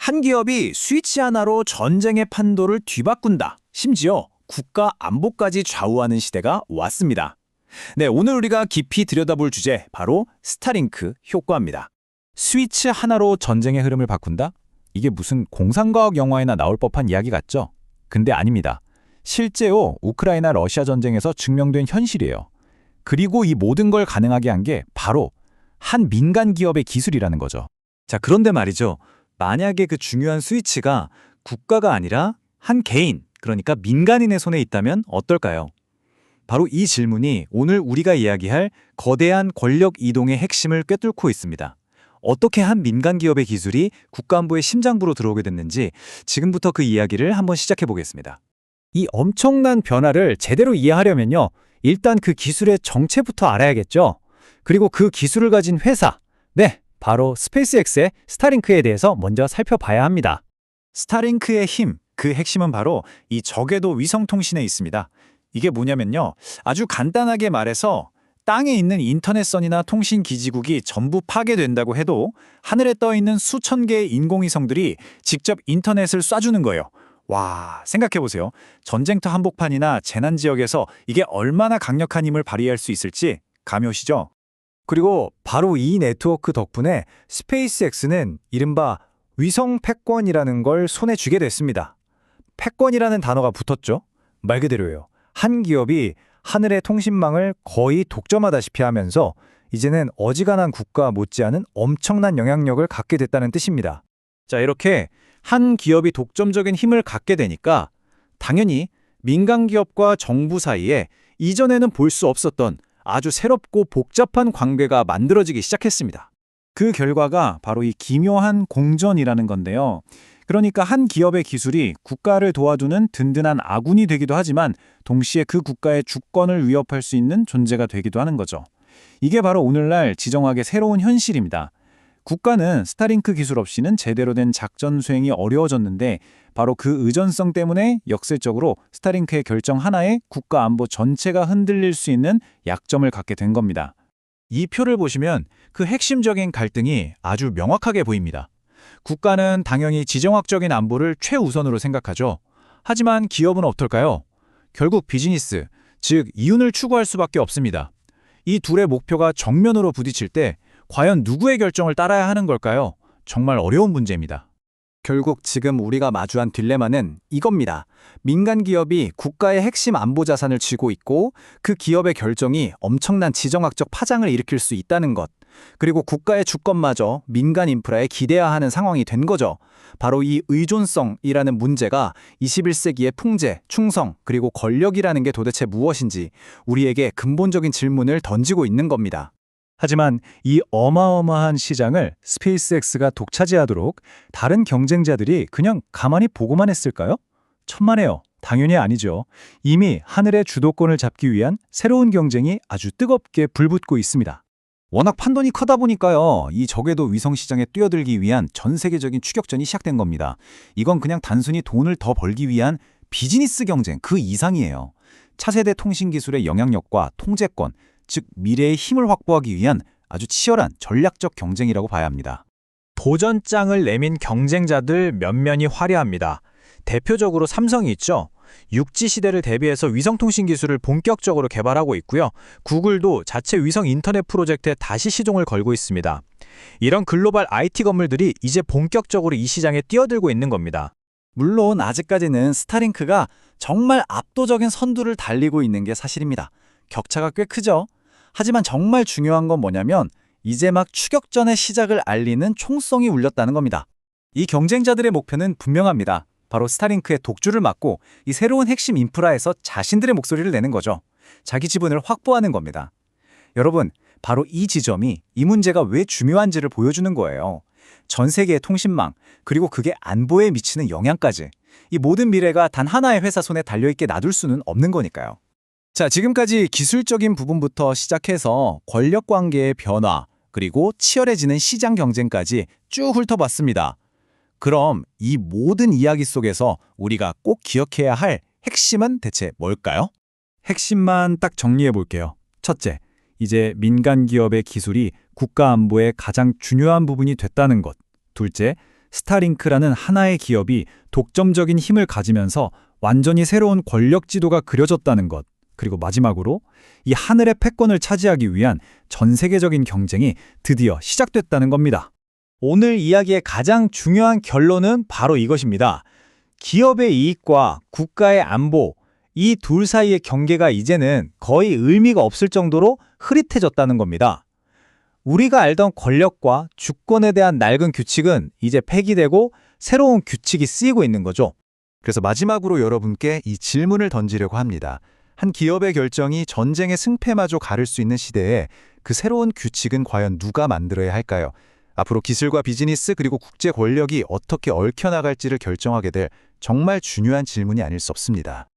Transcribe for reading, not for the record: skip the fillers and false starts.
한 기업이 스위치 하나로 전쟁의 판도를 뒤바꾼다. 심지어 국가 안보까지 좌우하는 시대가 왔습니다. 네, 오늘 우리가 깊이 들여다볼 주제 바로 스타링크 효과입니다. 스위치 하나로 전쟁의 흐름을 바꾼다? 이게 무슨 공상과학 영화에나 나올 법한 이야기 같죠? 근데 아닙니다. 실제로 우크라이나 러시아 전쟁에서 증명된 현실이에요. 그리고 이 모든 걸 가능하게 한 게 바로 한 민간 기업의 기술이라는 거죠. 자, 그런데 말이죠. 만약에 그 중요한 스위치가 국가가 아니라 한 개인, 그러니까 민간인의 손에 있다면 어떨까요? 바로 이 질문이 오늘 우리가 이야기할 거대한 권력 이동의 핵심을 꿰뚫고 있습니다. 어떻게 한 민간 기업의 기술이 국가안보의 심장부로 들어오게 됐는지 지금부터 그 이야기를 한번 시작해 보겠습니다. 이 엄청난 변화를 제대로 이해하려면요. 일단 그 기술의 정체부터 알아야겠죠. 그리고 그 기술을 가진 회사, 네, 바로 스페이스X의 스타링크에 대해서 먼저 살펴봐야 합니다. 스타링크의 힘, 그 핵심은 바로 이 저궤도 위성통신에 있습니다. 이게 뭐냐면요. 아주 간단하게 말해서 땅에 있는 인터넷선이나 통신기지국이 전부 파괴된다고 해도 하늘에 떠 있는 수천 개의 인공위성들이 직접 인터넷을 쏴주는 거예요. 와, 생각해보세요. 전쟁터 한복판이나 재난지역에서 이게 얼마나 강력한 힘을 발휘할 수 있을지 감이 오시죠? 그리고 바로 이 네트워크 덕분에 스페이스X는 이른바 위성 패권이라는 걸 손에 쥐게 됐습니다. 패권이라는 단어가 붙었죠. 말 그대로예요. 한 기업이 하늘의 통신망을 거의 독점하다시피 하면서 이제는 어지간한 국가 못지않은 엄청난 영향력을 갖게 됐다는 뜻입니다. 자, 이렇게 한 기업이 독점적인 힘을 갖게 되니까 당연히 민간 기업과 정부 사이에 이전에는 볼 수 없었던 아주 새롭고 복잡한 관계가 만들어지기 시작했습니다. 그 결과가 바로 이 기묘한 공전이라는 건데요. 그러니까 한 기업의 기술이 국가를 도와주는 든든한 아군이 되기도 하지만 동시에 그 국가의 주권을 위협할 수 있는 존재가 되기도 하는 거죠. 이게 바로 오늘날 지정학의 새로운 현실입니다. 국가는 스타링크 기술 없이는 제대로 된 작전 수행이 어려워졌는데 바로 그 의존성 때문에 역설적으로 스타링크의 결정 하나에 국가 안보 전체가 흔들릴 수 있는 약점을 갖게 된 겁니다. 이 표를 보시면 그 핵심적인 갈등이 아주 명확하게 보입니다. 국가는 당연히 지정학적인 안보를 최우선으로 생각하죠. 하지만 기업은 어떨까요? 결국 비즈니스, 즉 이윤을 추구할 수밖에 없습니다. 이 둘의 목표가 정면으로 부딪힐 때 과연 누구의 결정을 따라야 하는 걸까요? 정말 어려운 문제입니다. 결국 지금 우리가 마주한 딜레마는 이겁니다. 민간 기업이 국가의 핵심 안보 자산을 쥐고 있고 그 기업의 결정이 엄청난 지정학적 파장을 일으킬 수 있다는 것. 그리고 국가의 주권마저 민간 인프라에 기대야 하는 상황이 된 거죠. 바로 이 의존성이라는 문제가 21세기의 풍제, 충성, 그리고 권력이라는 게 도대체 무엇인지 우리에게 근본적인 질문을 던지고 있는 겁니다. 하지만 이 어마어마한 시장을 스페이스X가 독차지하도록 다른 경쟁자들이 그냥 가만히 보고만 했을까요? 천만에요. 당연히 아니죠. 이미 하늘의 주도권을 잡기 위한 새로운 경쟁이 아주 뜨겁게 불붙고 있습니다. 워낙 판돈이 크다 보니까요. 이 저궤도 위성 시장에 뛰어들기 위한 전 세계적인 추격전이 시작된 겁니다. 이건 그냥 단순히 돈을 더 벌기 위한 비즈니스 경쟁 그 이상이에요. 차세대 통신 기술의 영향력과 통제권, 즉 미래의 힘을 확보하기 위한 아주 치열한 전략적 경쟁이라고 봐야 합니다. 도전장을 내민 경쟁자들 면면이 화려합니다. 대표적으로 삼성이 있죠. 6G 시대를 대비해서 위성통신 기술을 본격적으로 개발하고 있고요. 구글도 자체 위성 인터넷 프로젝트에 다시 시종을 걸고 있습니다. 이런 글로벌 IT 건물들이 이제 본격적으로 이 시장에 뛰어들고 있는 겁니다. 물론 아직까지는 스타링크가 정말 압도적인 선두를 달리고 있는 게 사실입니다. 격차가 꽤 크죠? 하지만 정말 중요한 건 뭐냐면 이제 막 추격전의 시작을 알리는 총성이 울렸다는 겁니다. 이 경쟁자들의 목표는 분명합니다. 바로 스타링크의 독주를 막고 이 새로운 핵심 인프라에서 자신들의 목소리를 내는 거죠. 자기 지분을 확보하는 겁니다. 여러분, 바로 이 지점이 이 문제가 왜 중요한지를 보여주는 거예요. 전 세계의 통신망, 그리고 그게 안보에 미치는 영향까지. 이 모든 미래가 단 하나의 회사 손에 달려있게 놔둘 수는 없는 거니까요. 자, 지금까지 기술적인 부분부터 시작해서 권력 관계의 변화, 그리고 치열해지는 시장 경쟁까지 쭉 훑어봤습니다. 그럼 이 모든 이야기 속에서 우리가 꼭 기억해야 할 핵심은 대체 뭘까요? 핵심만 딱 정리해 볼게요. 첫째, 이제 민간 기업의 기술이 국가 안보의 가장 중요한 부분이 됐다는 것. 둘째, 스타링크라는 하나의 기업이 독점적인 힘을 가지면서 완전히 새로운 권력 지도가 그려졌다는 것. 그리고 마지막으로 이 하늘의 패권을 차지하기 위한 전 세계적인 경쟁이 드디어 시작됐다는 겁니다. 오늘 이야기의 가장 중요한 결론은 바로 이것입니다. 기업의 이익과 국가의 안보, 이 둘 사이의 경계가 이제는 거의 의미가 없을 정도로 흐릿해졌다는 겁니다. 우리가 알던 권력과 주권에 대한 낡은 규칙은 이제 폐기되고 새로운 규칙이 쓰이고 있는 거죠. 그래서 마지막으로 여러분께 이 질문을 던지려고 합니다. 한 기업의 결정이 전쟁의 승패마저 가를 수 있는 시대에 그 새로운 규칙은 과연 누가 만들어야 할까요? 앞으로 기술과 비즈니스 그리고 국제 권력이 어떻게 얽혀나갈지를 결정하게 될 정말 중요한 질문이 아닐 수 없습니다.